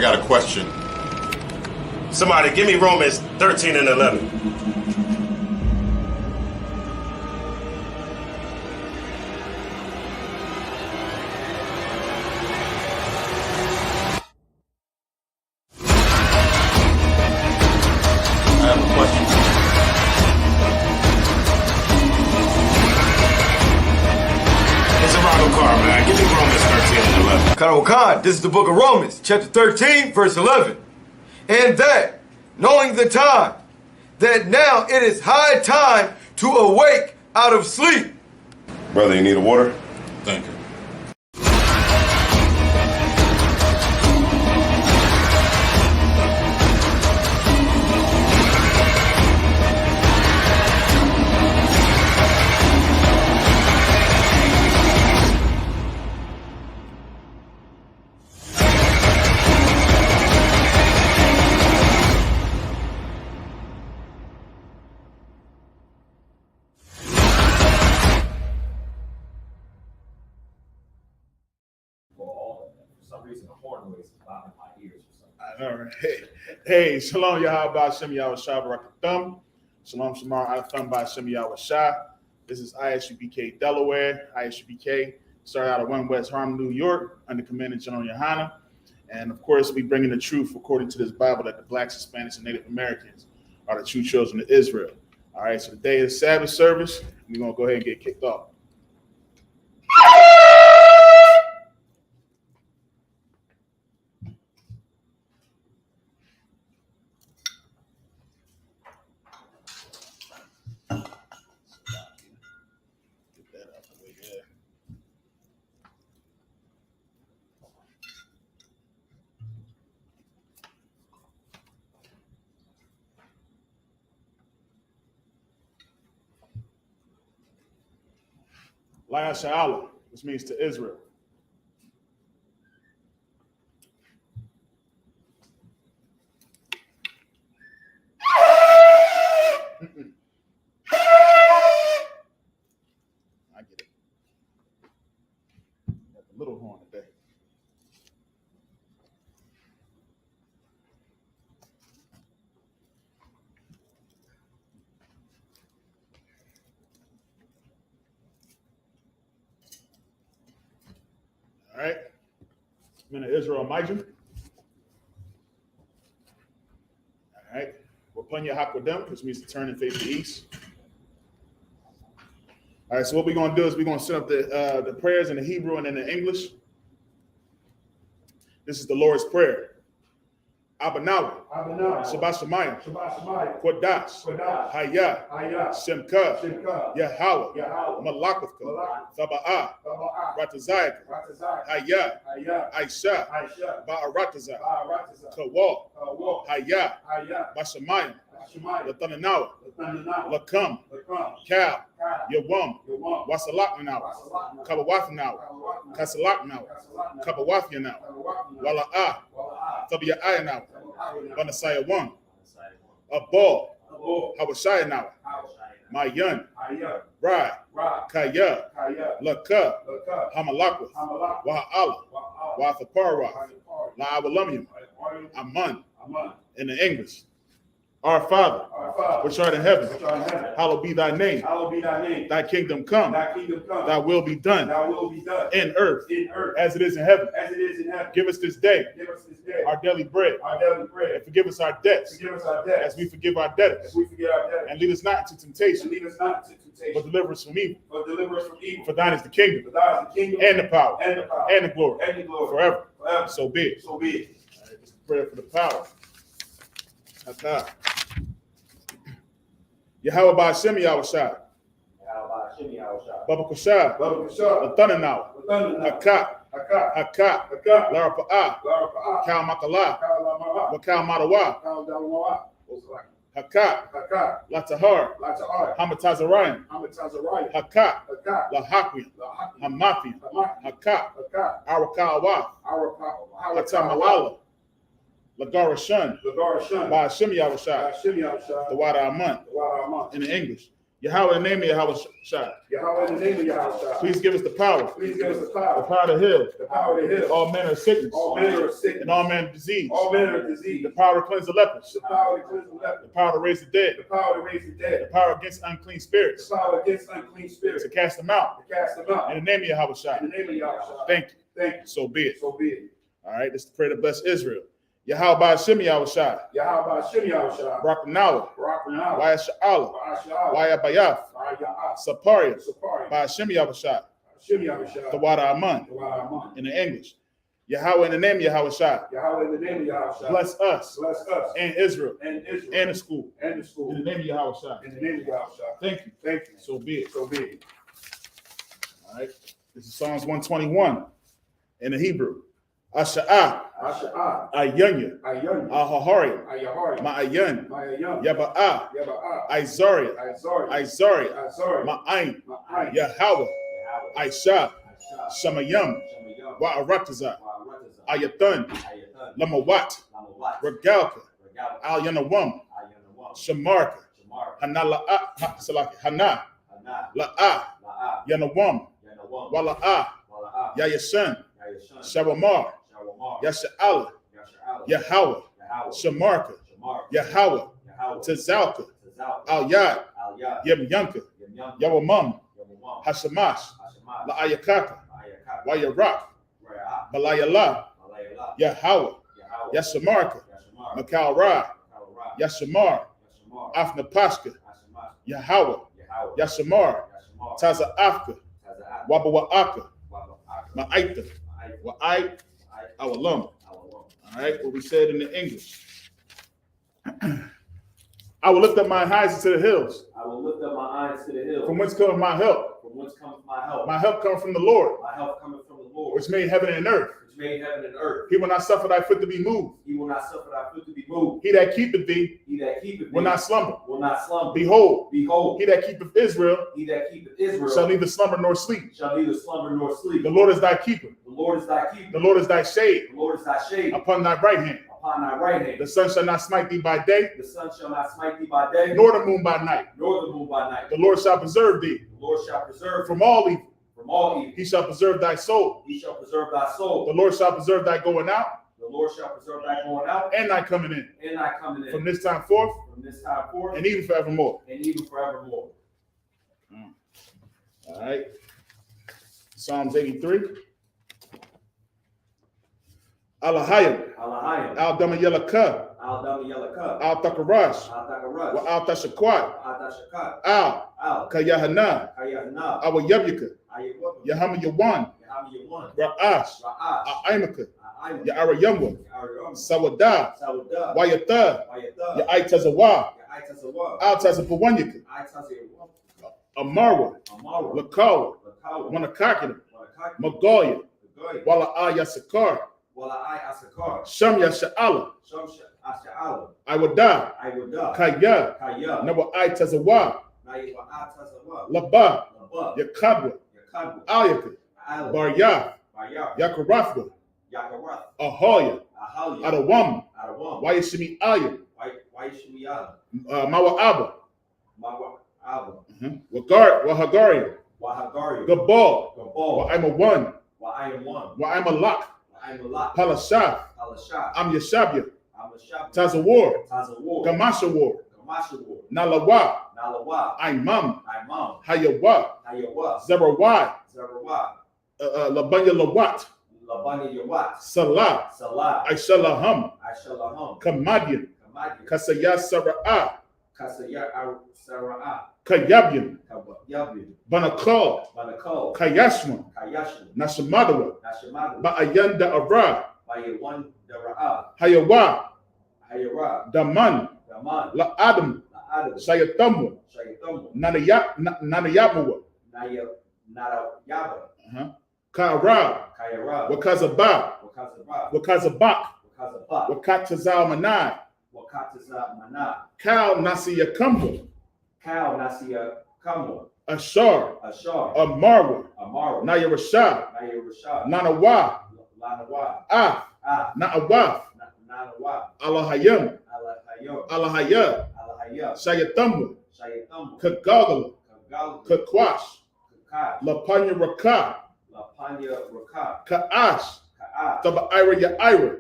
got a question. Somebody give me Romans 13 and 11. I have a question. It's a Ronald car, man. Give me Romans 13 and 11. Khan, this is the book of Romans, chapter 13, verse 11. And that, knowing the time, that now it is high time to awake out of sleep. Brother, you need a water? Thank you. All right. Hey, shalom, Yahweh, Shem Yahweh Shah, Barakathum. Shalom, Shamar, Adathum, by Shem Yahweh Shah. This is Isupk Delaware. Isupk started out of 1 West Harlem, New York, under Commandant General Yohana. And of course, we bring in the truth according to this Bible that the Blacks, Hispanics, and Native Americans are the true children of Israel. All right, so today is Sabbath service. We're going to go ahead and get kicked off. Laya Sha'ala, which means to Israel. I get it. Got the little horn today. All right. Men of Israel, Mijim. All right. Wapunya Hakwadem, which means to turn and face the east. All right. So what we're going to do is we're going to set up the prayers in the Hebrew and in the English. This is the Lord's Prayer. Abanawi, Shabbat Shemayim, Kodash, Hayah, Shemka, Yahweh, Malakavka, Thaba'ah, Ratazayaka, Hayah, Aisha, Ba'aratazah, Kawal, Hayah, Bashamayim, Latananawa, Lakam, Kal, Yawam, Wasalaknanawa, Kabawafanawa, Kasalaknawa, Kabawafyanawa, Wala'ah, Thabiya'ayanawa, Banasaya 1, Abal, Hawashayanawa, Mayan, Rai, Kaya, Laka, Hamalakwa, Waha'ala, Wathapara, La'awalumium, Aman, in the English. Our Father, which art in heaven, hallowed be thy name. Thy kingdom come, thy will be done in earth as it is in heaven. Give us this day our daily bread, and forgive us our debts as we forgive our debtors. And lead us not into temptation, but deliver us from evil. For thine is the kingdom, and the power, and the glory, forever. So be it. All right, this is prayer for the power. Yahweh Ba'ashem Yahweh Shah. Baba Kushah. Latananawa. Hakat. Larapa'ah. Kal Makalah. Wakal Madawa. Hakat. Latahar. Hamatazarayan. Hakat. Lahakwi. Hamathi. Hakat. Arakawa. Hatamalala. Lagara Shun, by Hashem Yahushua, the Wada Aman, in the English. Yahweh, in the name of Yahweh Shai. Yahweh, in the name of Yahweh. Please give us the power. Please give us the The power. power to heal. The power to heal. All manner of sickness. All manner of sickness. And all manner of disease. All manner of disease. The power to cleanse the lepers. The power to cleanse the leper. The power to raise the dead. The power to raise the The dead. power against unclean spirits. The power against unclean spirits. To cast them out. To cast them out. In the name of Yahweh Shai. In the name of Yahweh. Thank you. Thank you. So be it. So be it. All right, this is the prayer to bless Israel. Yahweh Hashem Yahweh Shai. Yahweh Hashem Yahweh. Barak Nawa. Barak Now. Waya Sha'ala. Yahweh. Waya Bayaf. Yahweh. Saparia. Sapari. By Hashem Yahweh Shai. Hashem Yahweh. Tawada Aman. Yahweh. In the English. Yahweh in the name of Yahweh Shai. Yahweh, in the name of Yahweh. Bless us. Bless us. And Israel. And Israel. And the school. And the school. In the name of Yahweh Shai. In the name of Yahweh. Thank you. Thank you. So be it. So be it. All right. This is Psalms 121 in the Hebrew. Asha'ah. Asha'ah. Ayunya. Ayun. Ahahari. Ayahari. Ma'ayun. Ma'ayun. Yaba'ah. Yaba'ah. Izaria. Izari. Izaria. Izari. Ma'ain. Ma'ayin. Yahweh. Aisha. Shamayam. Wa'aratazah. Ayathan. Lamawat. Regalka. Al Yanawam. Shamarka. Hana. La'ah. Yanawam. Wala'ah. Yayashan. Shawamar. Yasha'ala. Yahweh. Shamarka. Yahweh. Tazalka. Al Yad. Yemyanka. Yawamam. Hashamash. La'ayakaka. Wayarak. Balayala. Yahweh. Yashamarka. Makal Ra. Yashamar. Afnapashka. Yahweh. Yashamar. Taza Afka. Wabawa'aka. Ma'aita. Wa'ai. Awalam. All right, what we said in the English. I will lift up my eyes to the hills. I will lift up my eyes to the hills. From whence cometh my help? From whence cometh my help? My help cometh from the Lord, My help cometh from the Lord, which made heaven and earth. which made heaven and earth. He will not suffer thy foot to be moved. He will not suffer thy foot to be moved. He that keepeth thee He that keepeth thee will not slumber. will not slumber. Behold, Behold, he that keepeth Israel he that keepeth Israel shall neither slumber nor sleep. shall neither slumber nor sleep. The Lord is thy keeper. The Lord is thy keeper. The Lord is thy shade The Lord is thy shade upon thy right hand. upon thy right hand. The sun shall not smite thee by day, The sun shall not smite thee by day, nor the moon by night. nor the moon by night. The Lord shall preserve thee The Lord shall preserve from all evil. from all evil. He shall preserve thy soul. He shall preserve thy soul. The Lord shall preserve thy going out The Lord shall preserve thy going out and thy coming in and thy coming in from this time forth from this time forth and even forevermore. and even forevermore. All right. Psalms 83. Alahayim. Alahayim. Al Damayelaka. Al Damayelaka. Al Takarash. Al Takarash. Wa Al Tashakwat. Al Tashakat. Al Al Kayahana. Kayahna. Awa Yabyaka. Ayawab. Yahama Yawan. Yahami Yawan. Ra'ash. Ra'ash. Aimaka. Ayim. Ya'ara Yamwa. Yaram. Sawada. Sawada. Wayata. Wayata. Ya'aitazawa. Ya'aitazawa. Al Tazapawanyaka. Aitazawa. Amarwa. Amara. Lakawa. Lakawa. Wanakakina. Wanakaki. Magoya. Goy. Wala Ayasakar. Wala I Asakar. Shamya Sha'ala. Shamsha Asha'ala. Iwada. Iwada. Kaya. Kaya. Nawa Aitazawa. Naiwa Atazawa. Laba. Laba. Yakadwa. Yakadwa. Ayaka. Al. Barya. Bayar. Yakarafwa. Yakarath. Ahoya. Ahalia. Adawam. Adawam. Wayashimi Aya. Waishmiyala. Mawa Abba. Mawa Abba. Wahagaria. Wahagari. Gabal. Gabal. Wa I'm a one. Wa I am one. Wa I'm a lock. Wa I am a lot. Palashah. Palashat. I'm Yashabya. I'm a shop. Tazawar. Tazawar. Gamasha war. Gamasha war. Nalawa. Nalawa. Imam. Imam. Hayawa. Hayawa. Zerawai. Zerawa. Labanya Lawat. Labani Yawat. Salah. Salah. Aishalaham. Aishalaham. Kamadian. Kamadi. Kasaya Sara'ah. Kasaya Sara'ah. Kayabyan. Yabi. Banakal. Banakal. Kayashma. Kayashma. Nashamadawa. Nashimadu. Ba'ayanda Ara. Bayawan Dara'a. Hayawa. Hayara. Daman. Daman. La Adam. Adam. Shayatamu. Shayatamu. Nanayamawa. Nara Yaba. Kara. Kayara. Wakazaba. Wakazaba. Wakazabak. Wakazaba. Wakatazal Manai. Wakataza Mana. Kal Nasiyakumba. Kal Nasia Kamo. Ashar. Ashar. Amarwa. Amara. Nayarashah. Naya Rashad. Nanawa. Lanawa. Ah. Ah. Naawaf. Nanawa. Alahayam. Alahayam. Alahaya. Alahaya. Shayatamu. Shayatamu. Kagagala. Kakwash, Lapanya Raka, Kaash, Taba Ira Ya Ira,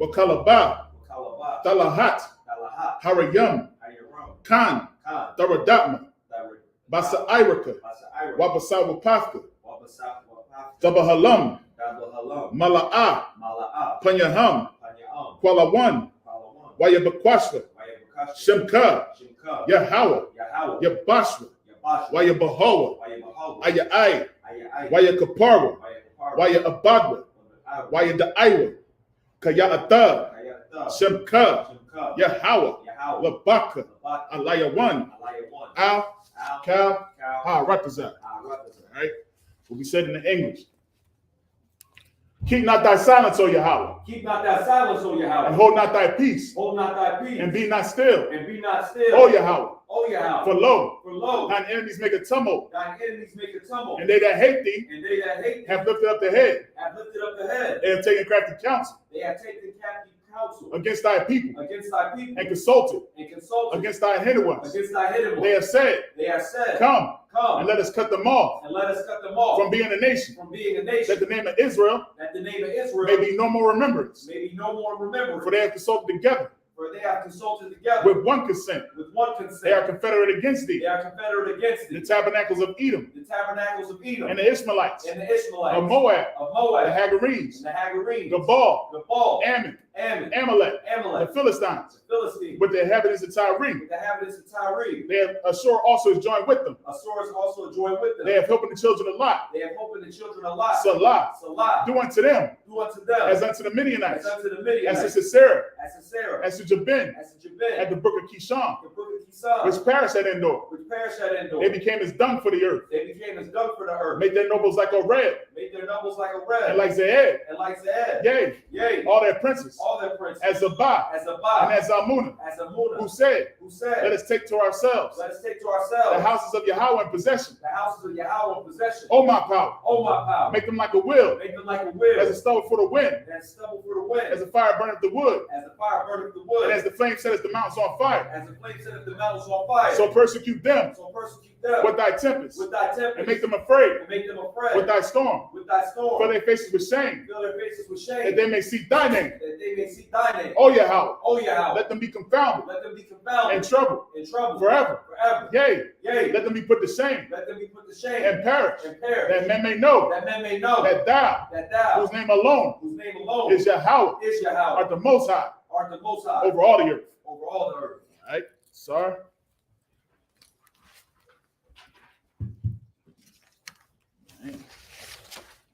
Wakalaba, Talahat, Harayam, Khan, Taradatma, Basa Iraka, Wabasa Wapafka, Tabahalam, Mala'a, Panyaham, Kualawan, Wayabakwashla, Shemka, Yahawa, Yabashwa, Wayabahawa, Ayai, Wayakapara, Wayabagwa, Wayadaiwa, Kaya'ata, Shemka, Yahawa, Labaka, Alayawan, Al, Cal, Ha, Rapazak. All right? What we said in the English. Keep not thy silence, O Yahweh. Keep not thy silence, O Yahweh. And hold not thy peace. Hold not thy peace. And be not still. And be not still. O Yahweh. O Yahweh. For lo, lo, thine enemies make a tumult. Thine enemies make a tumult. And they that hate thee, and they that hate have lifted up the head. Have lifted up the head. They have taken crafty counsel. They have taken captive counsel against thy people. Against thy people. And consulted. And consulted against thy hidden ones. Against thy hidden ones. They have said. They have said. Come. Come. And let us cut them off. And let us cut them off. From being a nation. From being a nation. That the name of Israel. That the name of Israel. May be no more remembrance. May be no more remembrance. For they have consulted together. For they have consulted together. With one consent. With one consent. They are confederate against thee. They are confederate against thee. The tabernacles of Edom. The tabernacles of Edom. And the Ishmaelites. And the Ishmaelites. Of Moab. Of Moab. The Hagarenes. And the Hagarenes. Gabal. Gabal. Ammon. Ammon. Amalek. Amalek. The Philistines. The Philistines. With the inhabitants of Tyre. With the inhabitants of Tyre. They have Assur also is joined with them. Assur is also joined with them. They have helped the children of Lot. They have hope in the children of Lot. Salah. Salah. Do unto them. Do unto them. As unto the Midianites. As unto the Midianites. As to Sisera. As to Sarah. As to Jabin. As to Jabin. At the brook of Kishon. The brook of Kishon. Which perished at Endor. Which perished at Endor. They became as dung for the earth. They became as dung for the earth. Made their nobles like Oreb. Made their nobles like Oreb. And like Zeed. And like Zeed. Yea. Yea. All their princes. All their princes. As Zabah. As Zabah. And as Zalmunna. As Zalmunna. Who said. Let us take to ourselves. Let us take to ourselves. The houses of Yahweh in possession. The houses of Yahweh in possession. Oh my power. Oh my power. Make them like a wheel. Make them like a wheel. As a stubble for the wind. As stubble for the wind. As a fire burneth the wood. As the fire burneth the wood. And as the flame setteth the mountains on fire. As the flame setteth the mountains on fire. So persecute them. So persecute them. With thy tempest. With thy tempest. And make them afraid. And make them afraid. With thy storm. With thy storm. Fill their faces with shame. Fill their faces with shame. That they may see thy name. That they may see thy name. Oh Yahweh. Oh Yahweh. Let them be confounded. Let them be confounded. In trouble. In trouble. Forever. Forever. Yea. Yea. Let them be put to shame. Let them be put to shame. And perish. And perish. That men may know. That men may know. That thou. That thou. Whose name alone. Whose name alone. Is Yahweh. Is Yahweh. Art the most high. Art the most high. Over all the earth. Over all the earth. All right. Sorry.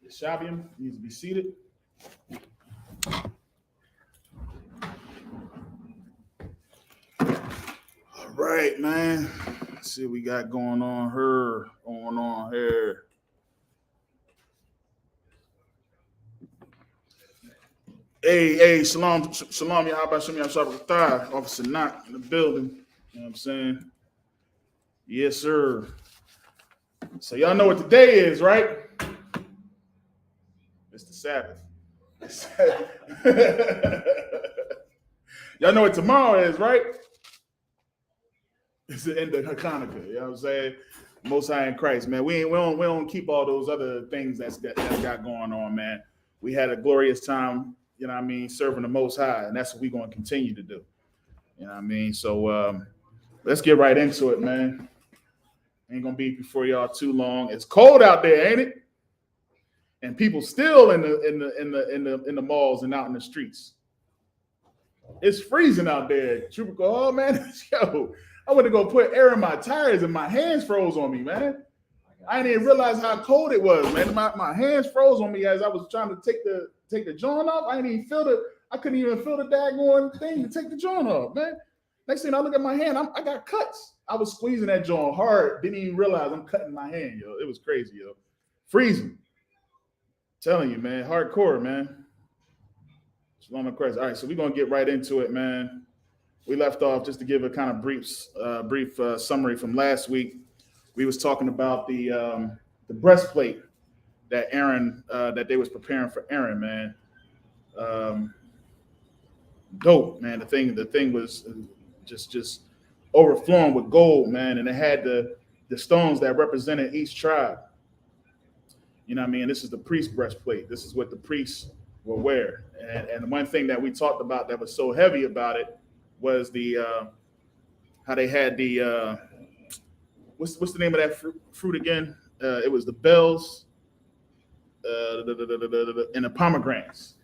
Shabiam needs to be seated. All right, man. Let's see what we got going on here. Hey, shalom, Yahweh Shem Yahshua, Officer Knock in the building. You know what I'm saying? Yes, sir. So y'all know what today is, right? It's the Sabbath. Y'all know what tomorrow is, right? It's the end of Hanukkah. You know what I'm saying? Most High in Christ, man. We don't keep all those other things that's got going on, man. We had a glorious time, you know what I mean, serving the Most High, and that's what we're going to continue to do. You know what I mean? So let's get right into it, man. Ain't gonna be before y'all too long. It's cold out there, ain't it? And people still in the malls and out in the streets. It's freezing out there. Trooper go, oh man, yo, I went to go put air in my tires and my hands froze on me, man. I didn't even realize how cold it was, man. My hands froze on me as I was trying to take the joint off. I couldn't even feel the daggone thing to take the joint off, man. Next thing I look at my hand, I got cuts. I was squeezing that joint hard, didn't even realize I'm cutting my hand, yo. It was crazy, yo. Freezing. Telling you, man, hardcore, man. Shalom of Christ. All right, so we're gonna get right into it, man. We left off just to give a kind of brief summary from last week. We was talking about the breastplate that Aaron that they was preparing for Aaron, man. Dope, man. The thing was just overflowing with gold, man, and it had the the stones that represented each tribe. You know what I mean? This is the priest breastplate. This is what the priests will wear. And one thing that we talked about that was so heavy about it was the how they had the what's the name of that fruit again? It was the bells and the pomegranates.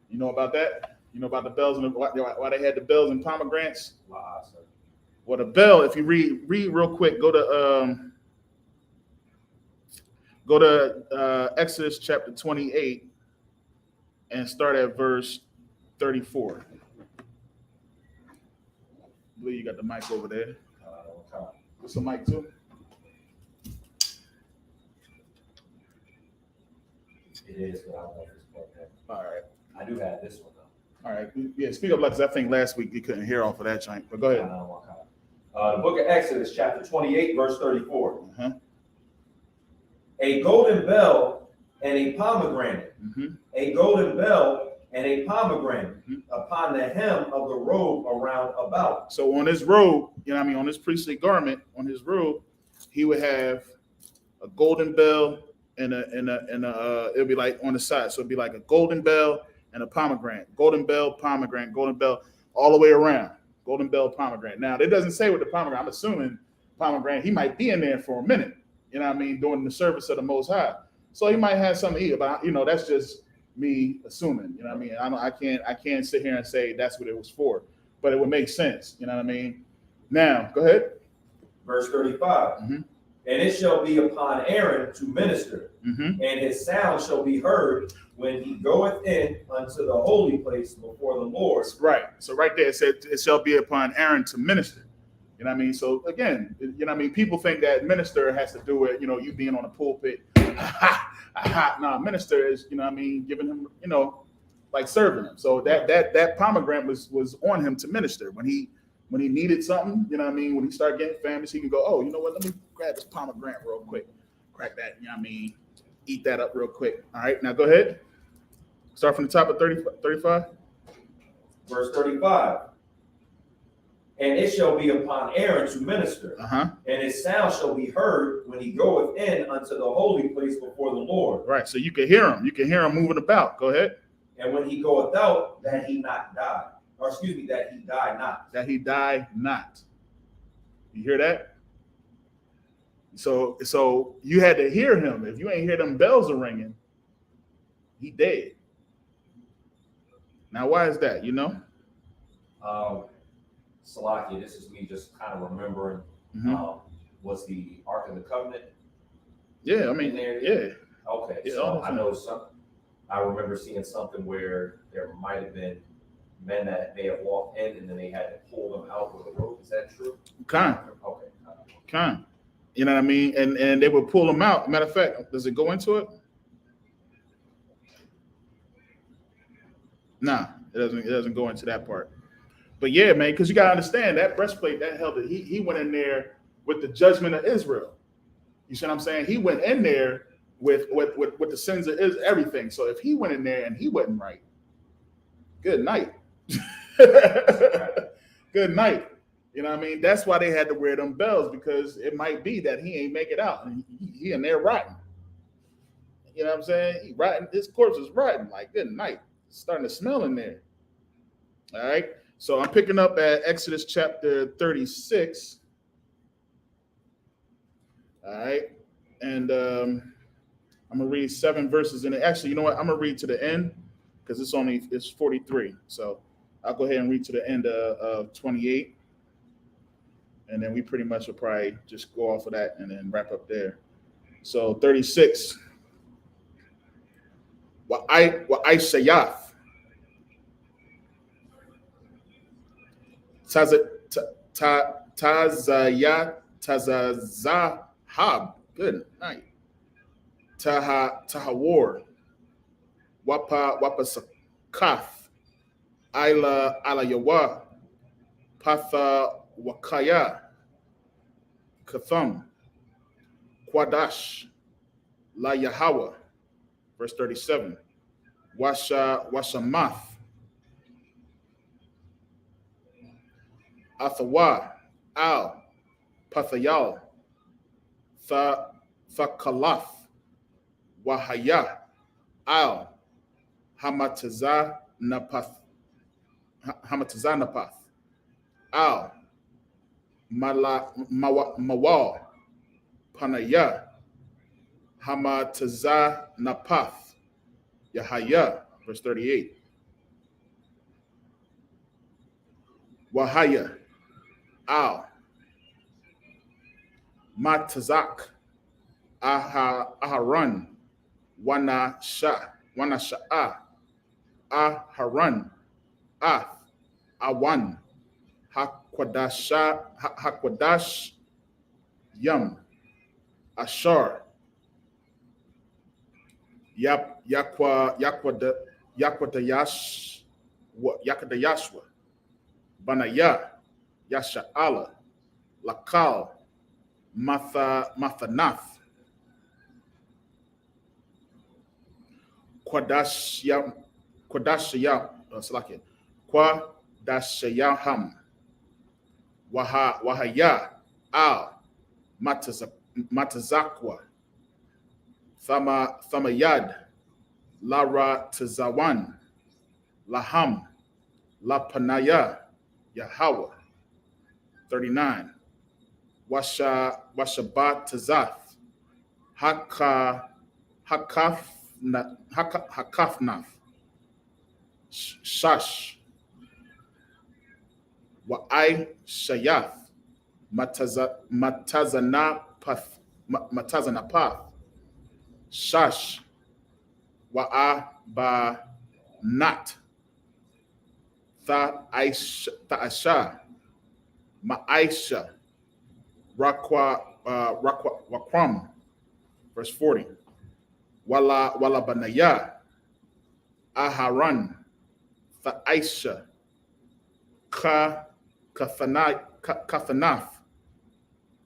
You know about that? You know about the bells and why they had the bells and pomegranates? Well, the bell, if you read real quick, go to Exodus chapter 28 and start at verse 34. I believe you got the mic over there. What's the mic too? It is, but I don't know if it's plugged in. All right. I do have this one though. All right. Yeah, speak up, because I think last week you couldn't hear off of that joint. But go ahead. The book of Exodus, chapter 28, verse 34. Uh-huh. A golden bell and a pomegranate. Mm-hmm. A golden bell and a pomegranate upon the hem of the robe around about. So on his robe, you know what I mean, on his priestly garment, on his robe, he would have a golden bell and it'll be like on the side. So it'd be like a golden bell and a pomegranate. Golden bell, pomegranate, golden bell, all the way around. Golden bell, pomegranate. Now, it doesn't say what the pomegranate, I'm assuming pomegranate, he might be in there for a minute, you know what I mean, during the service of the Most High. So he might have something to eat, but, you know, that's just me assuming, you know what I mean? I can't sit here and say that's what it was for, but it would make sense, you know what I mean? Now, go ahead. Verse 35. Mm-hmm. And it shall be upon Aaron to minister, Mm-hmm. and his sound shall be heard when he goeth in unto the holy place before the Lord. Right. So right there it said, it shall be upon Aaron to minister. You know what I mean? So again, you know what I mean? People think that minister has to do with, you know, you being on a pulpit. No, minister is, you know what I mean, giving him, you know, like serving him. So that pomegranate was on him to minister. When he needed something, you know what I mean? When he started getting famous, he can go, oh, you know what? Let me grab this pomegranate real quick. Crack that, you know what I mean? Eat that up real quick. All right, now go ahead. Start from the top of 35. Verse 35. And it shall be upon Aaron to minister, and his sound shall be heard when he goeth in unto the holy place before the Lord. Right, so you can hear him. You can hear him moving about. Go ahead. And when he goeth out, that he not die. Or excuse me, that he die not. That he die not. You hear that? So you had to hear him. If you ain't hear them bells are ringing, he dead. Now, why is that? You know? Salaki, this is me just kind of remembering. Was the Ark of the Covenant? Yeah, I mean, there? yeah. Okay, Yeah, so I know I remember seeing something where there might have been men that may have walked in and then they had to pull them out with a rope. Is that true? Kind. Okay. Kind. You know what I mean? And they would pull them out. Matter of fact, does it go into it? Nah, it doesn't go into that part. But yeah, man, because you gotta understand that breastplate that held it. He went in there with the judgment of Israel. You see what I'm saying? He went in there with the sins of everything. So if he went in there and he wasn't right, good night. Good night. You know what I mean? That's why they had to wear them bells, because it might be that he ain't make it out and he in there rotting. You know what I'm saying? He rotting. His corpse is rotting. Like, good night. It's starting to smell in there. All right. So I'm picking up at Exodus chapter 36. All right. And I'm going to read 7 verses in it. Actually, you know what? I'm going to read to the end because it's 43. So I'll go ahead and read to the end of 28. And then we pretty much will probably just go off of that and then wrap up there. So 36. Wa I sayath. Tazazahab. Good night. Tahawar. Wapa sakath. Ila yawa. Patha Wakaya, Katham, Kwadash, La Yahweh, verse 37, Washamath, Athawa, Al, Pathayal, Thakalaf, Wahaya, Al, Hamatazanapath, Al, Mawal, Panaya, Hamatazanapath, Yahaya, verse 38. Wahaya, Al, Matazak, Aharan, Wanasha'a, Aharan, Ath, Awan, Hakwadash, Yam, Ashar, Yakwadayashwa, Banaya, Yasha'ala, Lakal, Mathanath, Kwadashayam, Kwadashayaham, Wahaya, Al, Matazakwa, Thamayad, Lara Tazawan, Laham, Lapanaya, Yahweh. 39. Washabat Tazath, Hakafnath, Shash, Wa'ai Shayath, Matazanapath, Shash, Wa'abanat, Tha'asha, Ma'aisha, Wakram, verse 40. Wala Banaya, Aharan, Tha'aisha, Kathanath,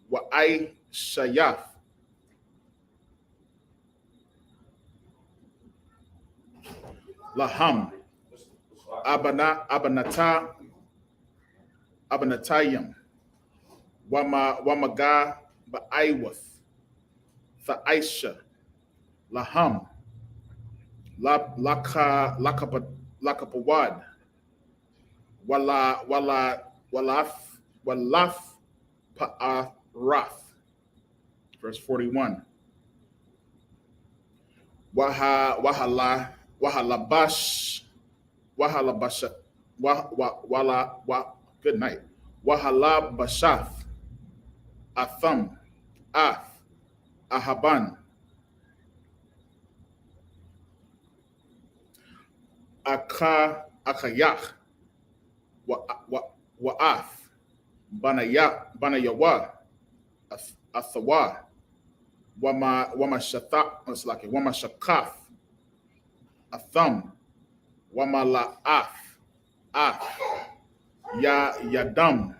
Wa'ai Shayath, Laham, Abanatayim, Wamaga Ba'aiwath, Tha'aisha, Laham, Lakapawad, Walaf Pa'arath, verse 41. Good night. Wahalabashath, Atham, Ath, Ahaban, Akayach, Wa'ath, Banayawa, Athawa, Wamashakath, Atham, Wamala'ath, Yadam,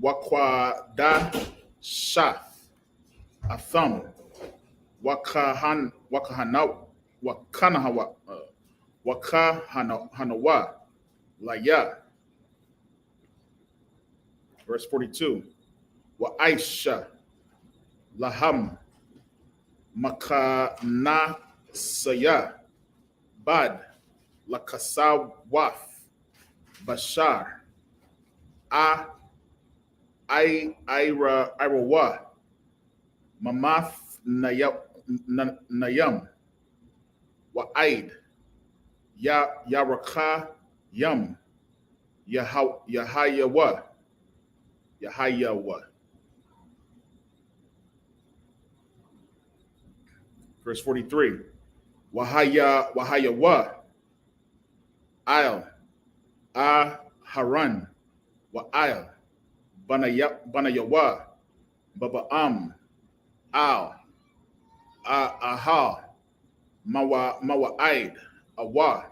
Wakwadashath, Atham, Wakahanawa, Laya. Verse 42. Wa'aisha, Laham, Makanasaya, Bad, Lakasawath, Bashar, Irawa, Mamath Nayam, Wa'aid, Yaraka Yam, Yahayawa. Verse 43. Wahayawa, Al, Haran, Wa'al, Banayawa, Baba'am, Al, Aha, Mawa'aid, Awa,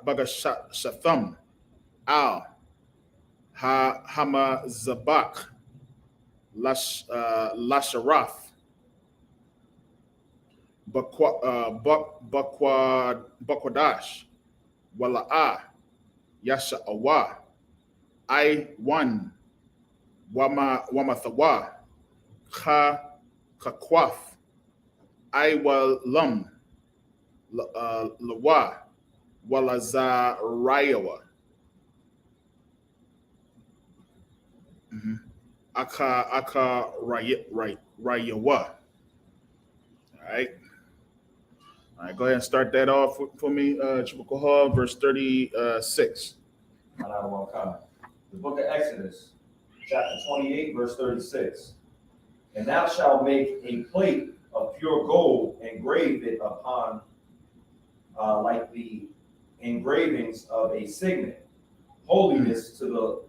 Bagashatham, Al, Hamazabak, Lasharath, Bakwadash, Wala'a, Yasha'awa, I1, Wamathawa, Kakwaf, Iwalum, Lawa, Walazarayawa. Aka Rayawa. All right, go ahead and start that off for me, Chibukah, verse 36. The book of Exodus, chapter 28, verse 36. And thou shalt make a plate of pure gold, engrave it upon like the engravings of a signet, holiness to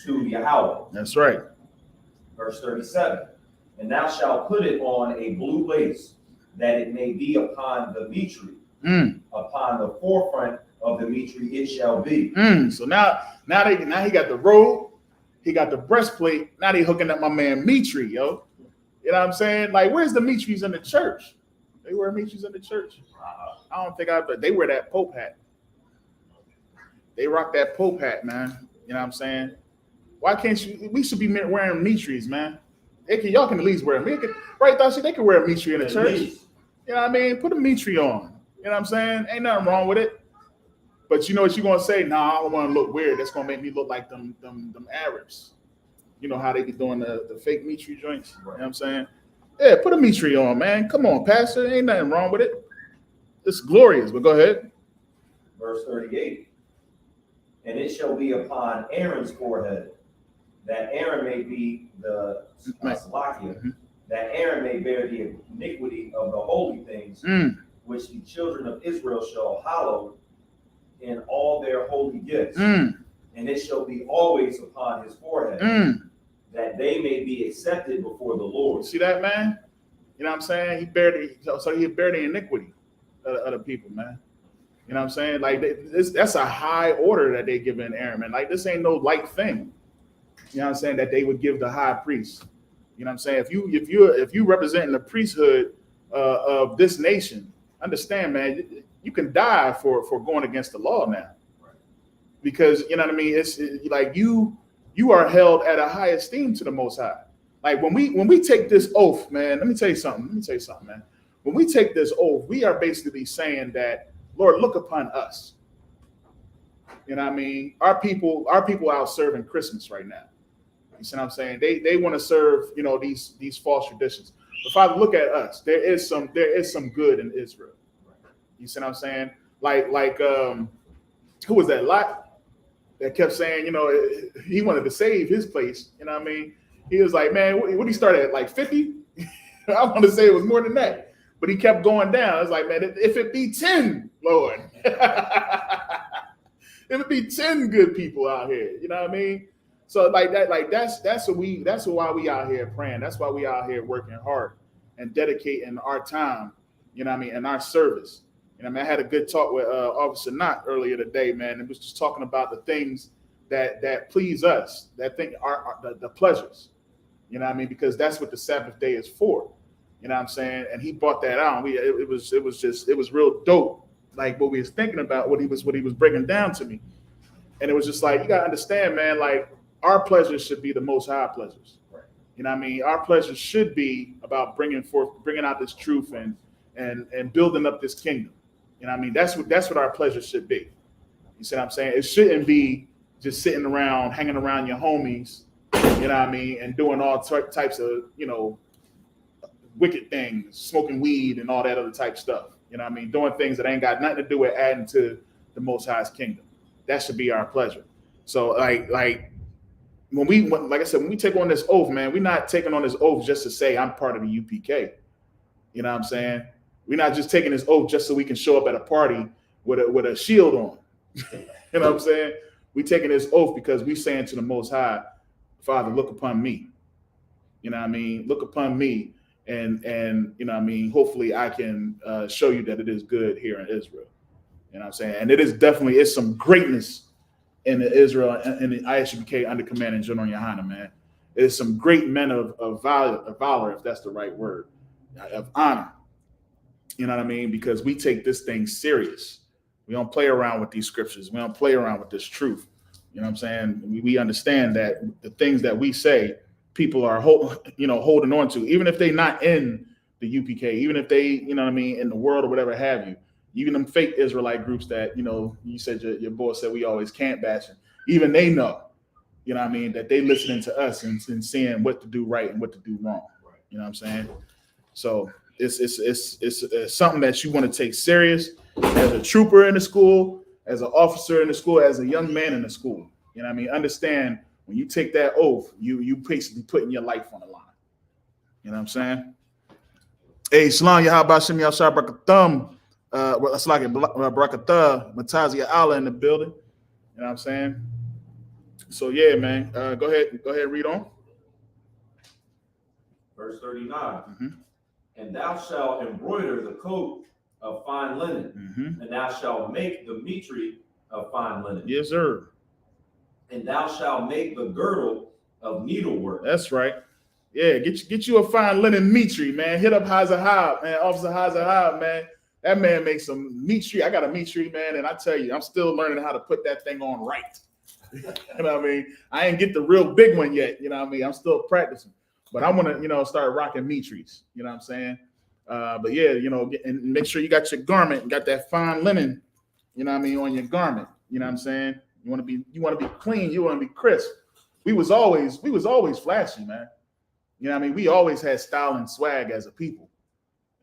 Yahweh. That's right. Verse 37. And thou shalt put it on a blue lace, that it may be upon the mitre. Upon the forefront of the mitre it shall be. So now he got the robe, he got the breastplate. Now they hooking up my man Mitri, yo. You know what I'm saying? Like, where's the Mitris in the church? They wear Mitris in the church. I don't think but they wear that Pope hat. They rock that Pope hat, man. You know what I'm saying? Why can't you? We should be wearing Mitris, man. Y'all can at least wear them. Right, Dashi? They can wear a Mitri in the church. You know what I mean? Put a Mitri on. You know what I'm saying? Ain't nothing wrong with it. But you know what you're gonna say? Nah, I don't want to look weird. That's gonna make me look like them Arabs. You know how they be doing the fake Mitri joints? You know what I'm saying? Yeah, put a Mitri on, man. Come on, Pastor. Ain't nothing wrong with it. It's glorious, but go ahead. Verse 38. And it shall be upon Aaron's forehead, that Aaron may be the Salakia, that Aaron may bear the iniquity of the holy things, which the children of Israel shall hallow in all their holy gifts. And it shall be always upon his forehead, that they may be accepted before the Lord. See that, man? You know what I'm saying? He bear the iniquity of the people, man. You know what I'm saying? Like, that's a high order that they give in Aaron, man. Like, this ain't no light thing. You know what I'm saying? That they would give the high priest. You know what I'm saying? If you representing the priesthood of this nation, understand, man, you can die for going against the law now. Because, you know what I mean? It's like you are held at a high esteem to the Most High. Like, when we take this oath, man, let me tell you something, man. When we take this oath, we are basically saying that, Lord, look upon us. You know what I mean? Our people out serving Christmas right now. You see what I'm saying? They want to serve, you know, these false traditions. But Father, look at us. There is some good in Israel. You see what I'm saying? Like who was that? Lot that kept saying, you know, he wanted to save his place. You know what I mean? He was like, man, what did he start at? Like 50? I want to say it was more than that. But he kept going down. I was like, man, if it be 10, Lord. If it be 10 good people out here, you know what I mean? So that's why we out here praying. That's why we out here working hard and dedicating our time, you know what I mean, and our service. You know, I mean, I had a good talk with Officer Knott earlier today, man. It was just talking about the things that please us, that thing are the pleasures. You know what I mean? Because that's what the Sabbath day is for. You know what I'm saying? And he brought that out. It was real dope. Like what we was thinking about, what he was breaking down to me. And it was just like, you gotta understand, man, like our pleasures should be the Most High pleasures. Right. You know what I mean? Our pleasures should be about bringing out this truth and building up this kingdom. You know what I mean? That's what our pleasures should be. You see what I'm saying? It shouldn't be just sitting around, hanging around your homies, you know what I mean, and doing all types of, you know, wicked things, smoking weed and all that other type stuff. You know what I mean? Doing things that ain't got nothing to do with adding to the Most High's kingdom. That should be our pleasure. So like when like I said, when we take on this oath, man, we're not taking on this oath just to say I'm part of the UPK. You know what I'm saying? We're not just taking this oath just so we can show up at a party with a shield on. You know what I'm saying? We taking this oath because we saying to the Most High, Father, look upon me. You know what I mean? Look upon me. And you know what I mean? Hopefully I can show you that it is good here in Israel. You know what I'm saying? And it is definitely some greatness in the Israel and the Isupk under command and General Yohana, man. It is some great men of valor, if that's the right word, of honor. You know what I mean? Because we take this thing serious. We don't play around with these scriptures. We don't play around with this truth. You know what I'm saying? We understand that the things that we say people are holding on to, even if they're not in the UPK, even if they, in the world or whatever have you, even them fake Israelite groups that, you said your boy said we always camp bashing, even they know, that they listening to us and seeing what to do right and what to do wrong. Right. You know what I'm saying? So it's something that you want to take serious as a trooper in the school, as an officer in the school, as a young man in the school. You know what I mean? Understand when you take that oath, you basically putting your life on the line. You know what I'm saying? Hey, Shalom, Yahaba Shem Yashar Brakathum. It's like Brakatha, Matazia Allah in the building. You know what I'm saying? So yeah, man. Go ahead and read on. Verse 39. And thou shalt embroider the coat of fine linen, and thou shalt make the mitre of fine linen. Yes, sir. And thou shalt make the girdle of needlework. That's right. Yeah, get you a fine linen mitre, man. Hit up Hazahab, man. Officer Hazahab, man. That man makes some mitre. I got a mitre, man, and I tell you, I'm still learning how to put that thing on right. You know what I mean? I ain't get the real big one yet. You know what I mean? I'm still practicing. But I want to, start rocking mitres. You know what I'm saying? But yeah, and make sure you got your garment and got that fine linen, on your garment. You know what I'm saying? You want to be clean. You want to be crisp. We was always flashy, man. You know what I mean? We always had style and swag as a people.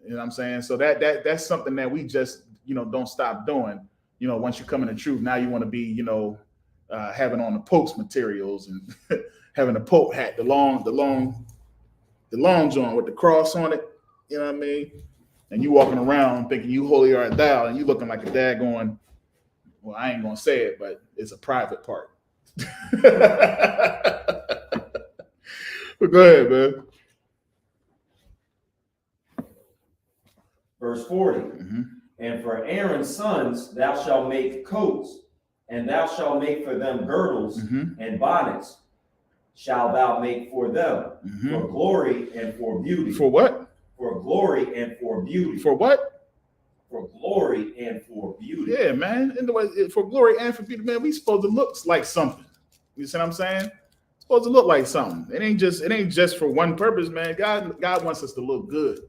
You know what I'm saying? So that's something that we just, don't stop doing. Once you come in the truth, now you want to be, having on the Pope's materials and having a Pope hat, the long joint with the cross on it. You know what I mean? And you walking around thinking you holy art thou, and you looking like a dad going, well, I ain't gonna say it, but it's a private part. But go ahead, man. Verse 40. And for Aaron's sons thou shalt make coats, and thou shalt make for them girdles and bonnets. Shalt thou make for them for glory and for beauty. For what? For glory and for beauty. For what? For glory and for beauty. Yeah, man. In the way, for glory and for beauty, man, we supposed to look like something. You see what I'm saying? Supposed to look like something. It ain't just for one purpose, man. God wants us to look good.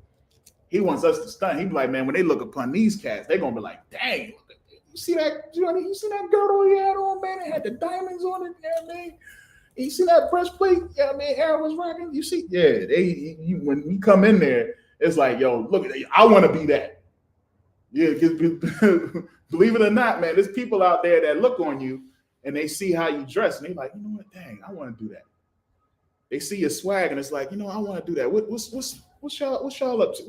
He wants us to stun. He be like, man, when they look upon these cats, they're gonna be like, dang, you see that? You see that girdle he had on, man? It had the diamonds on it, man. You see that breastplate? Yeah, man, Aaron was rocking. You see, yeah, when you come in there, it's like, yo, look, I want to be that. Yeah, believe it or not, man, there's people out there that look on you and they see how you dress and they like, you know what, dang, I want to do that. They see your swag and it's like, I want to do that. What's y'all up to?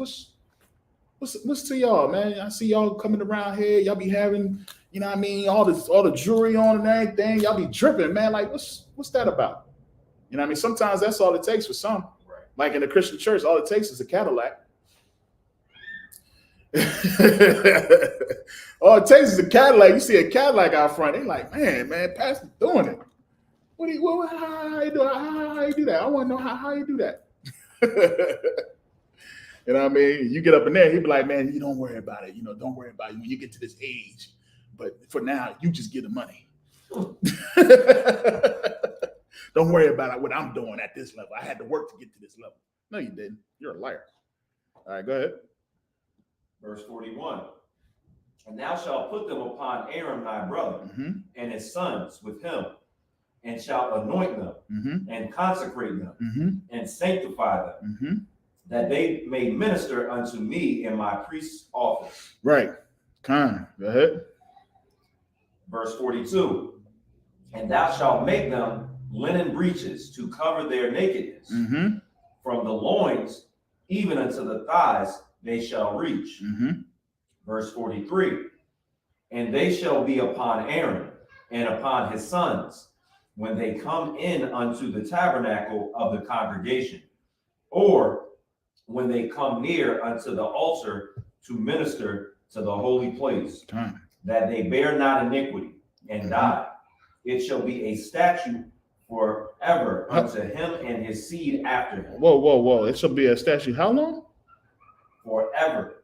What's to y'all, man? I see y'all coming around here. Y'all be having, all the jewelry on and everything. Y'all be dripping, man. Like, what's that about? You know what I mean? Sometimes that's all it takes for some. Right. Like in the Christian church, all it takes is a Cadillac. All it takes is a Cadillac. You see a Cadillac out front, they like, man, Pastor's doing it. How you do? How you do that? I want to know how you do that. You know what I mean? You get up in there, he'd be like, man, you don't worry about it. Don't worry about it when you get to this age. But for now, you just get the money. Don't worry about what I'm doing at this level. I had to work to get to this level. No, you didn't. You're a liar. All right, go ahead. Verse 41. And thou shalt put them upon Aaron thy brother and his sons with him, and shalt anoint them and consecrate them and sanctify them, that they may minister unto me in my priest's office. Right. Go ahead. Verse 42. And thou shalt make them linen breeches to cover their nakedness. From the loins even unto the thighs they shall reach. Verse 43. And they shall be upon Aaron and upon his sons when they come in unto the tabernacle of the congregation, or when they come near unto the altar to minister to the holy place, that they bear not iniquity and die. It shall be a statute forever unto him and his seed after him. Whoa. It shall be a statute. How long? Forever.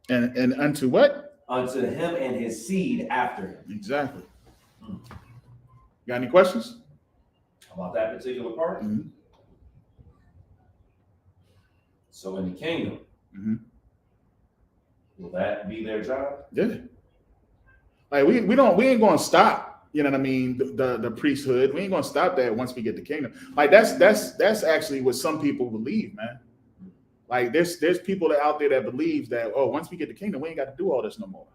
And unto what? Unto him and his seed after him. Exactly. Got any questions? About that particular part? So in the kingdom, will that be their job? Yeah. Like we ain't gonna stop, you know what I mean, the priesthood. We ain't gonna stop that once we get the kingdom. Like that's actually what some people believe, man. Like there's people out there that believe that, oh, once we get the kingdom, we ain't got to do all this no more.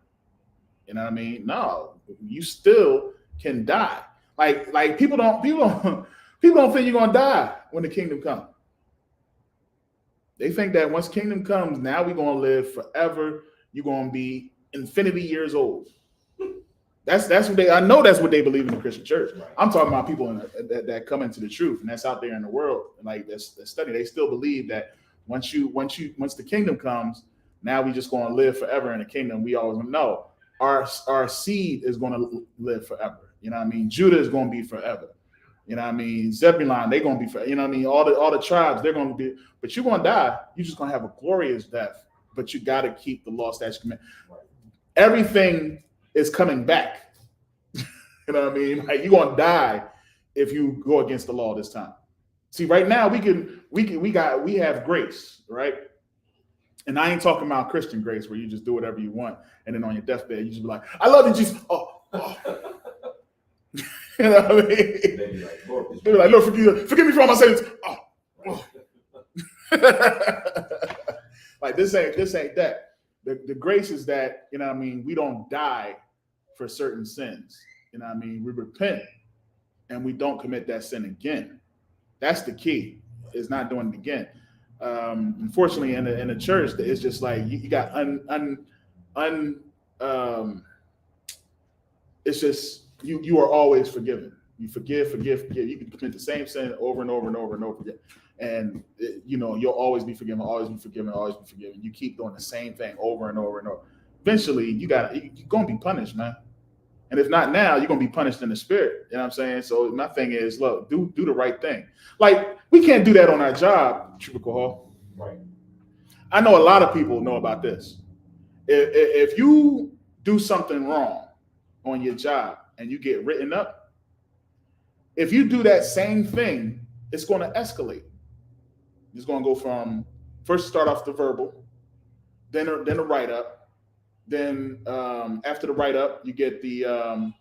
You know what I mean? No, you still can die. Like people don't think you're gonna die when the kingdom comes. They think that once kingdom comes, now we're gonna live forever. You're gonna be infinity years old. That's what I know that's what they believe in the Christian church. Right. I'm talking about people that come into the truth, and that's out there in the world. And like that's study, they still believe that once the kingdom comes, now we just gonna live forever in the kingdom. We always know our seed is gonna live forever. You know what I mean? Judah is gonna be forever. You know what I mean? Zebulon, they're gonna be forever. You know what I mean? All the tribes, they're gonna be, but you're gonna die. You're just gonna have a glorious death. But you gotta keep the law, statutes, commandments. Everything is coming back. You know what I mean? Like you're gonna die if you go against the law this time. See, right now we have grace, right? And I ain't talking about Christian grace where you just do whatever you want, and then on your deathbed you just be like, "I love you, Jesus." Oh. You know what I mean? They be like, "Lord, forgive me for all my sins." Oh. Like this ain't that. The grace is that, you know what I mean, we don't die for certain sins. You know what I mean? We repent and we don't commit that sin again. That's the key, is not doing it again. Unfortunately, in the church, it's just like you got it's just you are always forgiven. You forgive. You can commit the same sin over and over and over and over again. And you'll always be forgiven, always be forgiven, always be forgiven. You keep doing the same thing over and over and over. Eventually, you're gonna be punished, man. And if not now, you're gonna be punished in the spirit. You know what I'm saying? So my thing is, look, do the right thing. Like we can't do that on our job, Trooper Hall. Right. I know a lot of people know about this. If you do something wrong on your job and you get written up, if you do that same thing, it's going to escalate. It's going to go from first start off the verbal, then a write-up, then after the write-up, you get the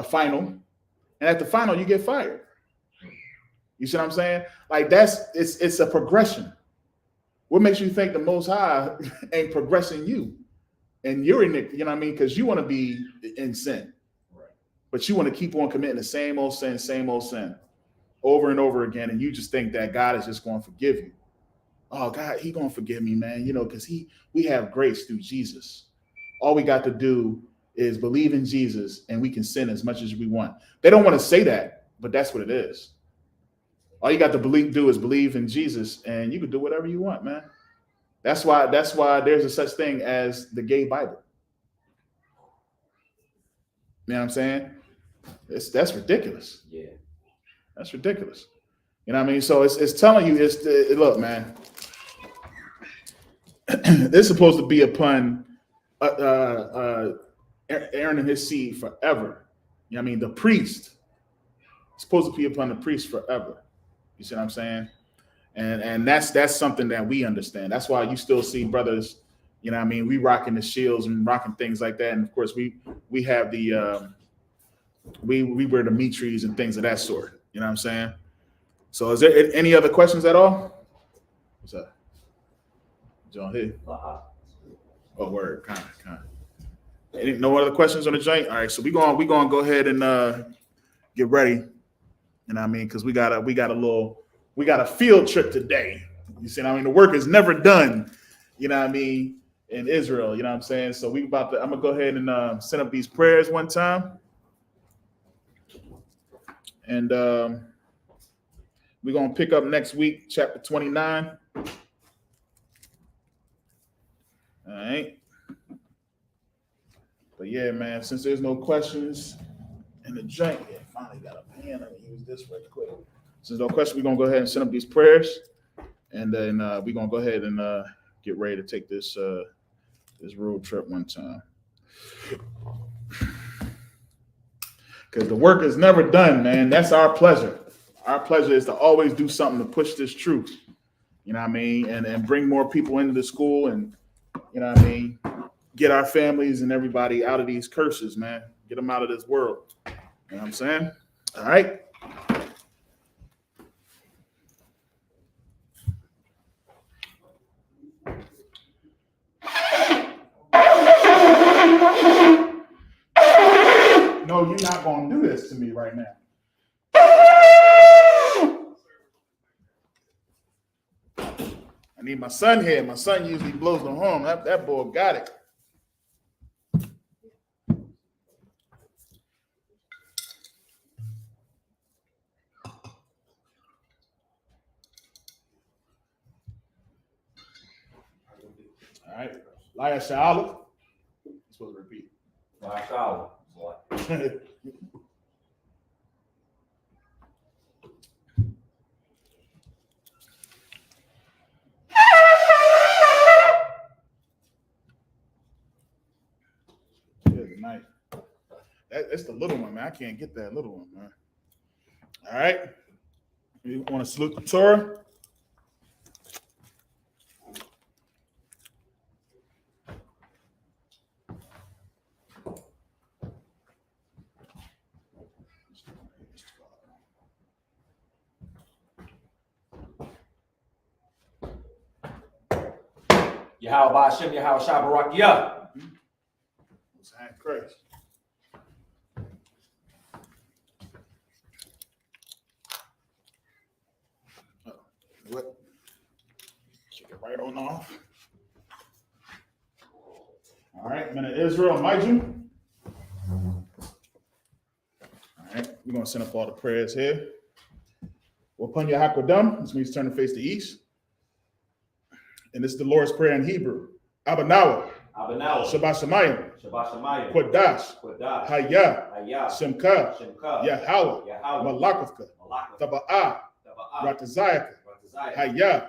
final, and at the final, you get fired. You see what I'm saying? Like it's a progression. What makes you think the Most High ain't progressing you? And you're in it, you know what I mean? Because you want to be in sin. Right. But you want to keep on committing the same old sin over and over again. And you just think that God is just going to forgive you. Oh, God, he going to forgive me, man. Because we have grace through Jesus. All we got to do is believe in Jesus and we can sin as much as we want. They don't want to say that, but that's what it is. All you got to do is believe in Jesus and you can do whatever you want, man. That's why there's a such thing as the gay Bible. You know what I'm saying? That's ridiculous. Yeah. That's ridiculous. You know what I mean? So it's telling you, look, man, it's supposed to be upon Aaron and his seed forever. You know what I mean? The priest. It's supposed to be upon the priest forever. You see what I'm saying? And that's something that we understand. That's why you still see brothers, you know what I mean, we rocking the shields and rocking things like that. And of course we have the we wear the meat trees and things of that sort. You know what I'm saying? So is there any other questions at all? What's up? John here. Oh, word. Kind of. No other questions on the joint? All right, so we gonna go ahead and get ready. You know what I mean? Because we got a field trip today. You see what I mean? The work is never done, you know what I mean, in Israel, you know what I'm saying? So I'm gonna go ahead and send up these prayers one time. And we're gonna pick up next week, chapter 29. All right. But yeah, man, since there's no questions in the joint, yeah, finally got a pen. Let me use this right quick. Since no question, we're gonna go ahead and send up these prayers, and then we're gonna go ahead and get ready to take this road trip one time. Because the work is never done, man. That's our pleasure. Our pleasure is to always do something to push this truth. You You know what I mean? And bring more people into the school and, you know what I mean, get our families and everybody out of these curses, man. Get them out of this world. You know what I'm saying? All right. No, you're not going to do this to me right now. I need my son here. My son usually blows the horn. That boy got it. All right. Laya Sha'ala. I'm supposed to repeat. Laya Sha'ala. Good night. That's the little one, man. I can't get that little one, man. All right. You want to salute the Torah? Yahweh Ba'ashem, Yahweh Shabarakia. Christ. What? Kick it right on off. All right, men of Israel, Maju. All right, we're going to send up all the prayers here. Upon your Hakwadam, this means turn to face the east. And this is the Lord's Prayer in Hebrew. Abanawa. Shabbat Shemayim. Quadash. Hayah. Simka. Yahweh. Malakavka. Taba'ah. Ratazayaka. Hayah.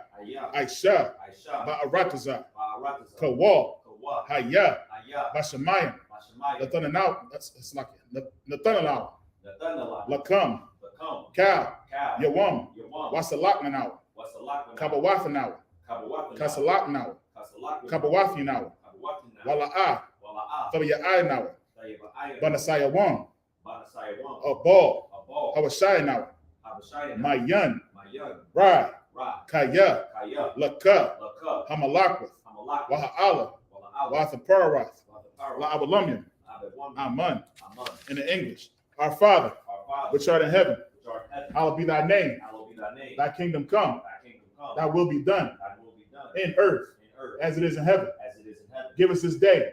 Aisha. Ba'aratazah. Kawal. Hayah. Bashamayim. Nathanalau. Lakam. Ka. Yawam. Wasalakmanawa. Kabawafanawa. Kasalaknawa. Kabawafinawa. Wala'ah. Tabaya'aynawa. Banasayawam. Abal. Hawashaynawa. Mayan. Rai. Kaya. Laka. Hamalakwith. Waha'ala. Wathaparath. La'abalumian. Aman. In the English. Our Father, which art in heaven, hallowed be thy name. Thy kingdom come. Thy will be done in earth as it is in heaven. Give us this day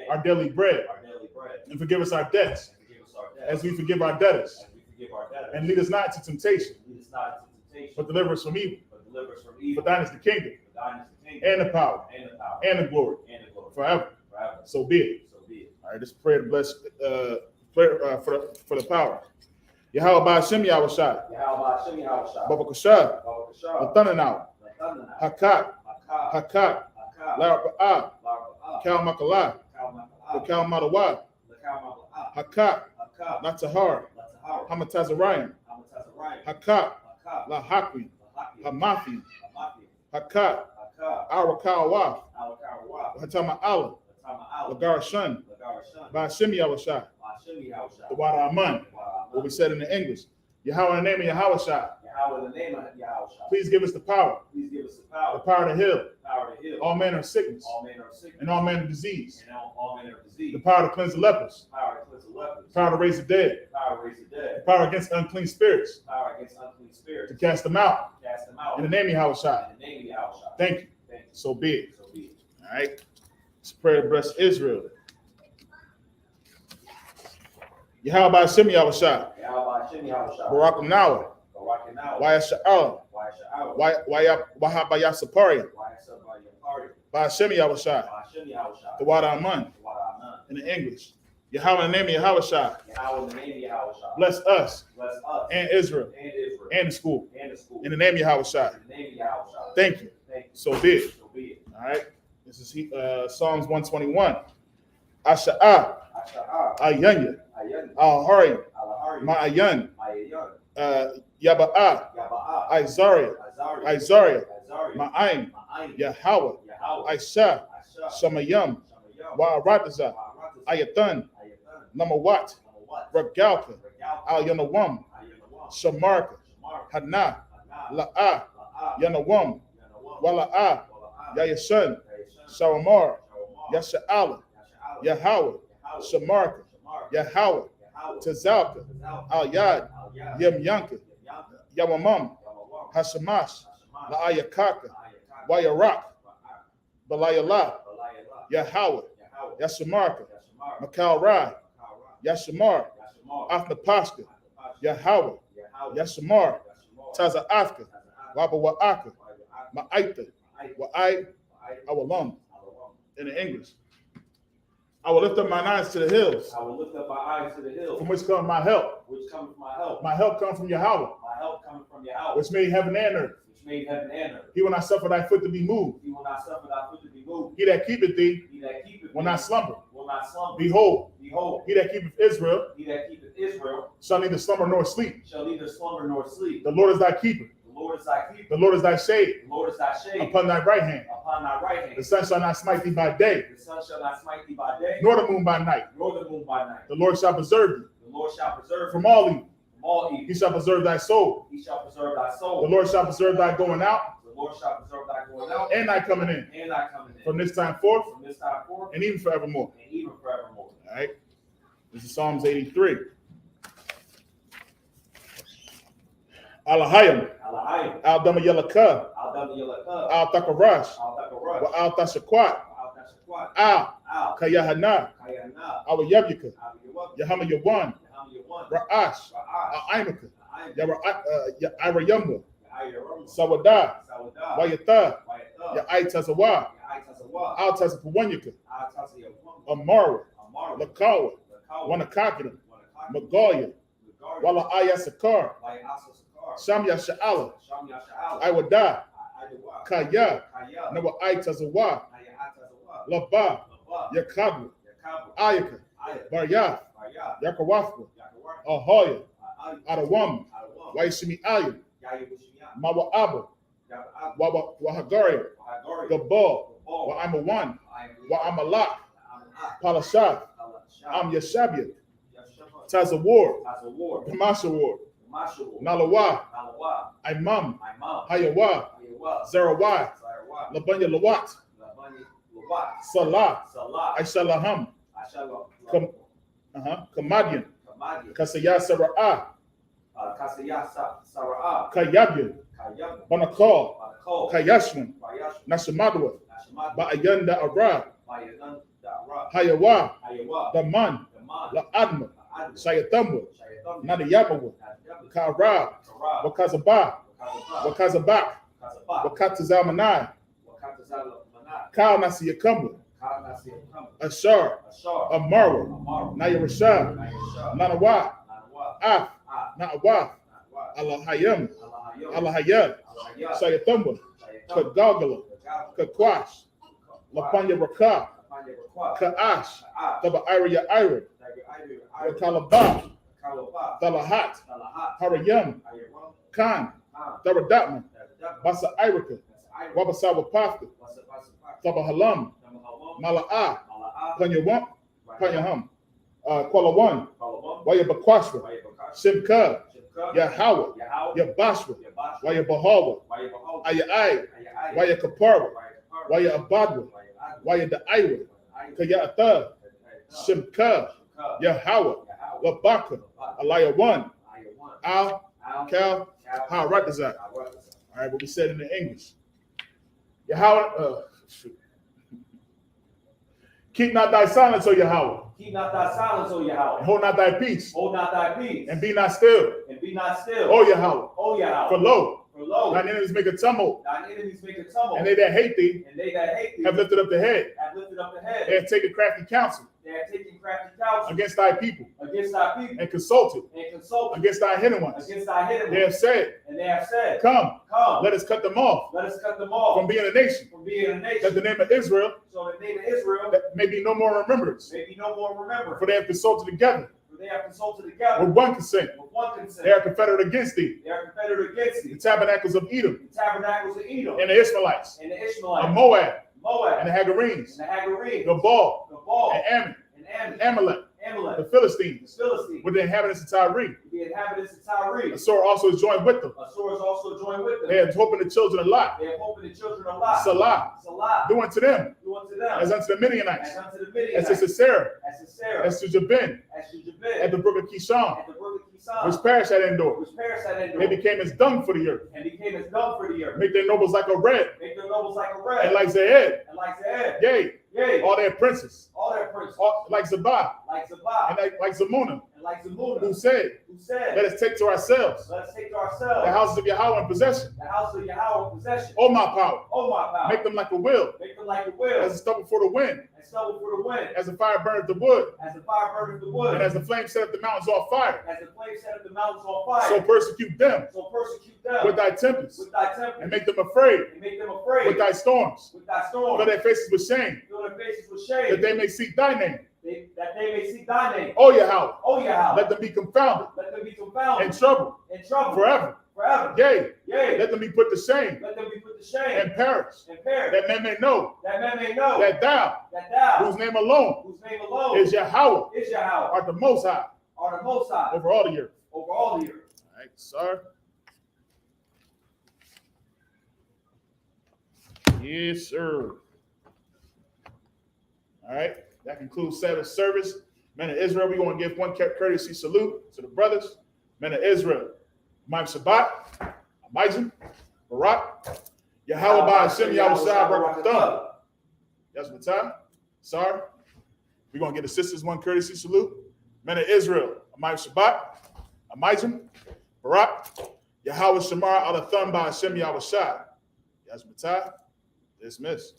our daily bread, and forgive us our debts as we forgive our debtors. And lead us not into temptation, but deliver us from evil. For thine is the kingdom, and the power, and the glory, forever. So be it. All right, let's pray to bless prayer for the power. Yahweh Ba'ashem Yahweh Shai. Baba Kashad. Latananau. Hakat. Hakat. Larapa'ah. Kal Makalai. Kal Madawa. Hakat. Latahar. Hamatazarian. Hakat. Lahakwi. Hamathi. Hakat. Arakawaf. Hatama Allah. Lagarashan. Ba'ashem Yahweh Shai. The water Aman. What we said in the English. Yahweh in the name of Yahweh Shai. Please give us the power. The power to heal. All manner of sickness. And all manner of disease. The power to cleanse the lepers. The power to raise the dead. The power against unclean spirits. To cast them out. In the name of Yahweh Shai. Thank you. So be it. All right. Let's pray to bless Israel. Yahweh Ba'ashem Yahweh Shai. Barak Nawa. Waya Sha'al. Wahabaya Sapari. Ba'ashem Yahweh Shai. The water Aman. In the English. Yahweh in the name of Yahweh Shai. Bless us. And Israel. And the school. In the name of Yahweh Shai. Thank you. So be it. All right. This is Psalms 121. Asha'ah. Ayanya. Al-Hari. Ma'ayan. Yaba'a, Isaiah, Ma'aim, Yahweh, Aisha, Shamayam, Wa'aradaza, Ayathan, Namawat, Regalka, Al Yanawam, Shamarka, Hana, La'a, Yanawam, Wala'a, Yayasan, Shawamar, Yasha'ala, Yahweh, Shamarka, Yahweh, Tazalka, Al Yad, Yem Yanka, Yawamam, Hashamash, La'ayakaka, Wayarak, Balayala, Yahweh, Yashamarka, Makal Rai, Yashamar, Afnapashka, Yahweh, Yashamar, Taza Afka, Waba Wa'aka, Ma'aita, Wa'ai, Awalam. In the English. I will lift up mine eyes to the hills. I will lift up my eyes to the hills. From which comes my help. Which comes from my help. My help comes from Yahweh. My help comes from Yahweh. Which made heaven and earth. Which made heaven and earth. He will not suffer thy foot to be moved. He will not suffer thy foot to be moved. He that keepeth thee He that keepeth will thee not slumber. will not slumber. Behold, Behold, he that keepeth Israel he that keepeth Israel shall neither slumber nor sleep. shall neither slumber nor sleep. The Lord is thy keeper. The Lord is thy keeper. The Lord is thy shade The Lord is thy shade upon thy right hand. upon thy right hand. The sun shall not smite thee by day, The sun shall not smite thee by day, nor the moon by night. nor the moon by night. The Lord shall preserve thee The Lord shall preserve from thee all evil. from all He evil. shall preserve thy soul. He shall preserve thy soul. The Lord shall preserve thy going out The Lord shall preserve thy going out and thy coming in and thy coming in. from this time forth From this time forth and even forevermore. and even forevermore. All right. This is Psalms 83. Alahayim, Alahayim, Al-Dama Yalaka, Al-Dama Yalaka, Al-Takarash, Al-Takarush, Wa Al-Tashakwat, Al-Tashakwat, Al, Al, Kayahana, Kayana, Awayabyaka, Al-Yawak, Yahama Yawan, Yaham Yawan, Ra'ash, Ra'ash, Al-Aimaka, Aimaka, Yairayumba, Ayarum, Sawada, Sawada, Wayata, Wayata, Yaitazawa, Yaitazawa, Al-Tasapawanyaka, Al-Tasayawam, Amara, Amar, Lakawa, Lakawa, Wanakakina, Wanakaki, Magoya, Lagari, Wala Ayasakar, Wayasasakar, Shamya Sha'ala, Sham Yasha'al, Iwada, Ayawa, Kaya, Kaya, Nawa Aitazawa, Ayatazawa, Laba, Laba, Yakabwa, Yakabu, Ayaka, Ayat, Baryah, Barya, Yakawafwa, Yakawar, Ahoya, Ayat, Adawam, Adawam, Waishimi Ayu, Yayushiyah, Mawa Abba, Yabab, Wawa Wahagaria, Wahagari, Gabal, Gabal, Wa Amawan, Ayam, Wa Amalak, Amalak, Palashah, Alashah, Am Yashabia, Yashaba, Tazawar, Tazawar, Kamashawar, Mashawar, Nalawa, Nalawa, Imam, Imam, Hayawa, Ayawa, Zarawai, Zarawat, Labanya Lawat, Labani, Lawat, Salah, Salah, Aishalaham, Ashala, Kamadian, Kamadi, Kasaya Sara'ah, Kasaya Sara'ah, Kayabyan, Kayam, Banakal, Banakol, Kayashman, Bayash, Nashamadwa, Nashamat, Ba'ayanda Arab, Bayanan, Da'ra, Hayawa, Ayawa, Daman, Daman, La Adma, Adma, Shayathamba, Shayatam, Nadayabawa, Nadjab, Karab, Karab, Wakazabah, Wakazabah, Wakazabak, Wakazabah, Wakatazamanai, Wakatazala Manat, Kal Nasiyakamba, Kanasiyakam, Ashar, Ashar, Amara, Amar, Nayarashah, Nayashah, Nanawa, Nanawa, Af, Ah, Na'awaf, Nanawa, Allahayam, Alahayam, Allahayab, Alahayam, Shayathamba, Shayatam, Kadgagala, Kagam, Kakwash, Lapanya Rakah, Lapanya Rakwa, Ka'ash, Ka'ash, Taba Ira Ira, Iru, Wakalabah, Kalabah, Dalahat, Talahat, Harayam, Ayaram, Khan, Khan, Daradatman, Dabdab, Basa Irika, Iru, Wabasawa Pafka, Wasapasapa, Taba Halam, Namahalam, Mala'ah, Mala'ah, Panyawam, Rayam, Panyaham, Kualawan, Kalabam, Waya Bakwashra, Wayabakash, Simka, Shibka, Yahawa, Yahau, Yabashra, Yabash, Waya Bahawa, Wayabahau, Ayai, Ayai, Waya Kaparwa, Wayakapar, Waya Abadwa, Wayadwa, Waya Da'ira, Wayadwa, Kayatha, Simka, Shibka, Yahawa, Yahau, Labaka, Labaka, Alaya 1, Ayawan, Al, Al, Cal, Cal, How right is that? How right is that? All right, what we said in the English. Yahweh, keep not thy silence, O Yahweh, Keep not thy silence, O and Yahweh. hold not thy peace, Hold not thy peace, and be not still, and be not still, O Yahweh. O Yahweh. For lo, For lo, thine enemies make a tumult, thine enemies make a tumult, and they that hate thee and they that hate thee have lifted up the head. have lifted up the head. They have taken crafty counsel They have taken crafty counsel against thy people, against thy people, and consulted and consulted against thy hidden ones. against thy hidden They have ones. said, And they have said, Come, Come, let us cut them off let us cut them off from being a nation, from being a that nation, the name of Israel so the name of Israel that may be no more remembrance. may be no more remembered. For they have consulted together For they have consulted together with one consent. with one consent. They are confederate against thee. They are confederate against The thee. tabernacles of Edom, The tabernacles of Edom and the Ishmaelites, and the Ishmaelites, of Moab, Moab and the Hagarenes, and the Hagarenes, Gabal, Gabal and Ammon, and Ammon, Amalek, Amalek, the Philistines, the Philistines, with the inhabitants of Tyre. the inhabitants of Tyre. Assur also is joined with them. Assur is also joined with them. They had hope in the children of Lot, They have hope in the children of Lot. Salah, Salah. do unto them Do unto them. as unto the Midianites, As unto the as Midianites. to Sisera, As to Sarah. as to Jabin, As to Jabin. at the brook of Kishon, At the brook of Kishon. which perished at Endor. Which perished at Endor. They became as dung for the earth. And became as dung for the earth. Make their nobles like a red, Make their nobles like a red. and like Zehed, And like Zed. yea, Yea. all their princes, All their princes. like Zabah, Like Zabah. and like Zamunah, And like Zamunah. who said, Who said, let us take to ourselves let us take to ourselves the houses of Yahweh in possession. the house of Yahweh in possession. O my power, Oh my power. make them like a wheel, Make them like a wheel. as a stubble for the wind, And stubble for the wind. as the fire burneth the wood, As the fire burneth the wood. and as the flame setteth the mountains on fire. As the flame set up the mountains on fire. So persecute them So persecute them with thy tempests, with thy temper. and make them afraid And make them afraid with thy storms. with thy storm. Fill their faces with shame, Fill their faces with shame. that they may seek thy name. That they may see thy name. O Yahweh, Oh Yahweh. let them be confounded Let them be confounded. and troubled In trouble. forever. Forever. Yea, Yea. let them be put to shame Let them be put to shame. and perish, And perish. that men may know That men may know that thou, that thou, whose name alone whose name alone is Yahweh, is Yahweh, art the most high are the most high over all the earth. over all the earth. All right, sir. Yes, sir. All right, that concludes Sabbath service. Men of Israel, we're going to give one courtesy salute to the brothers. Men of Israel, Ma'am Shabbat, Amizim, Barak, Yahweh by Hashem, Yahweh Shai, Barak Thumb. That's my time. Sorry. We're going to give the sisters one courtesy salute. Men of Israel, Ma'am Shabbat, Amizim, Barak, Yahweh Shamar, Ala Thumb by Hashem, Yahweh Shai. That's my time. Dismiss.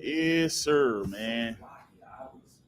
Yes, sir, man.